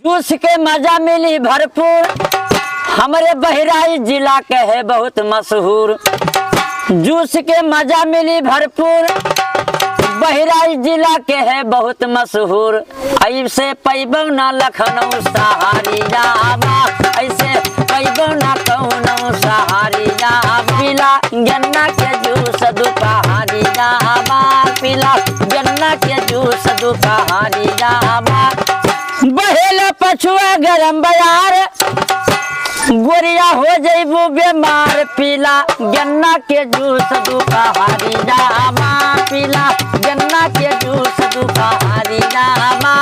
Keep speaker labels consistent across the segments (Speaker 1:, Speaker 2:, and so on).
Speaker 1: Juice के मजा मिली भरपूर, हमारे बहराइच जिला के है बहुत मशहूर। जूस के मजा मिली भरपूर, बहराइच जिला के है बहुत मशहूर। ऐसे पैबो ना लखनऊ सहारी जावा, ऐसे पैबो ना कौनो सहारी जावा। पीला गन्ना के जूस दुपहारी जावा, पीला गन्ना के जूस दुपहारी जावा। बहेला पछुआ गरम बयार, गोरिया हो जइबू बीमार। पीला गन्ना के जूस दुपहारी जावा, पीला गन्ना के जूस दुपहारी जावा।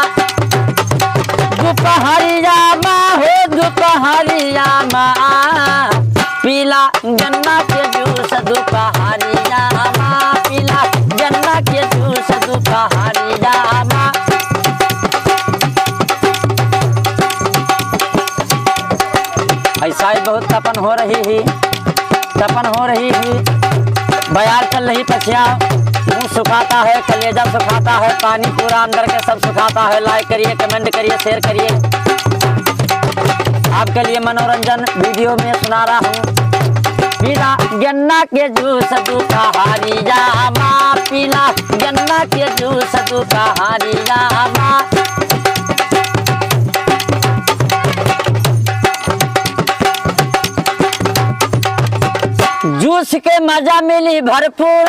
Speaker 1: दुपहारी जावा हो दुपहारी जावा, पीला गन्ना के जूस दुपहारी जावा, पीला गन्ना के जूस दुपहारी जावा। ऐसा ही बहुत तपन हो रही ही, तपन हो रही ही। बयार चल रही पछिया, मुंह सुखाता है, कलेजा सुखाता है, पानी पूरा अंदर के सब सुखाता है। लाइक करिए, कमेंट करिए, शेयर करिए। आपके लिए मनोरंजन वीडियो में सुना रहा हूँ। पीला गन्ना के जूस दुपहारी जावा, पीला गन्ना के जूस दुपहारी जावा। जूस के मजा मिली भरपूर,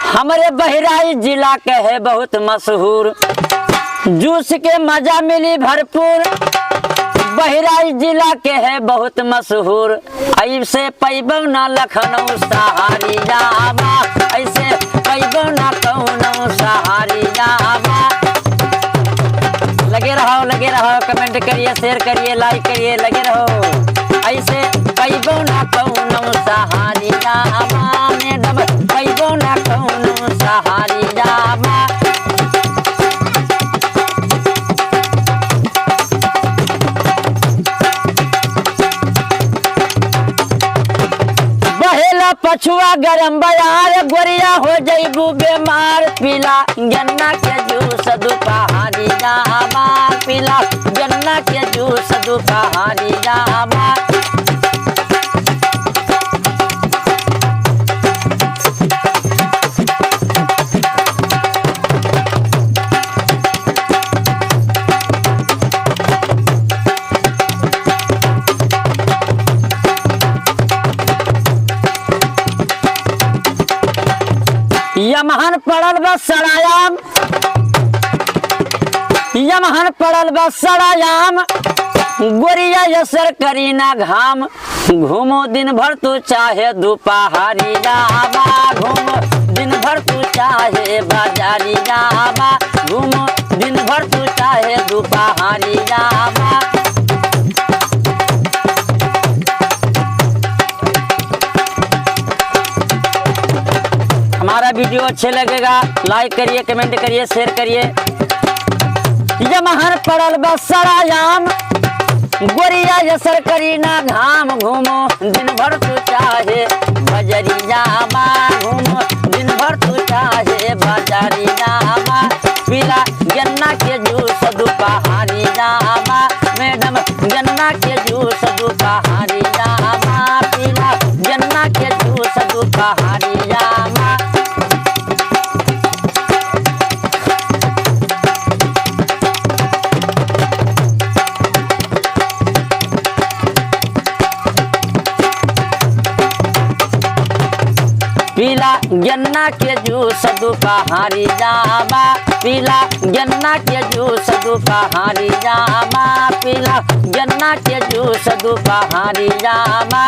Speaker 1: हमारे बहराइच जिला के है बहुत मशहूर। जूस के मजा मिली भरपूर, बहराइच जिला के है बहुत मशहूर। ऐसे पैबो ना लखनऊ सहारी जावा, ऐसे पैबो ना कौनो सहारी जावा। लगे रहो, कमेंट करिए, शेयर करिए, लाइक करिए, लगे रहो। ऐसे पैबो ना कौनो सहारी जावा, मैडम पैबो ना कौनो सहारी जावा। बहेला पछुआ गरम बयार, गोरिया हो जइबू बीमार। पीला गन्ना के जूस दुपहारी जावा, पीला गन्ना के जूस दुपहारी जावा। यमहन पड़ल बस सड़ायाम, यमहन पड़ल बस सड़ायाम। गोरिया यसर करी ना घाम, घूमो दिन भर तू चाहे दुपहारी जावा, घूमो दिन भर तू चाहे बाजारी जावा, घूमो दिन भर तू चाहे दुपहारी जावा। हमारा वीडियो अच्छे लगेगा, लाइक करिए, कमेंट करिए, शेयर करिए। यमहन पड़ल बस सड़ायाम, गोरिया यसर करी ना घाम, घूमो दिन भर तू चाहे बजरी जावा, घूमो दिन भर तू चाहे बाजारी जावा। पीला गन्ना के जूस दुपहारी जावा, मैडम गन्ना के जूस दुपहारी जावा, पीला गन्ना के जूस दुपहारी जावा। पीला गन्ना के जूस दुपहारी जावा, पीला गन्ना के जूस दुपहारी जावा, पीला गन्ना के जूस दुपहारी जावा।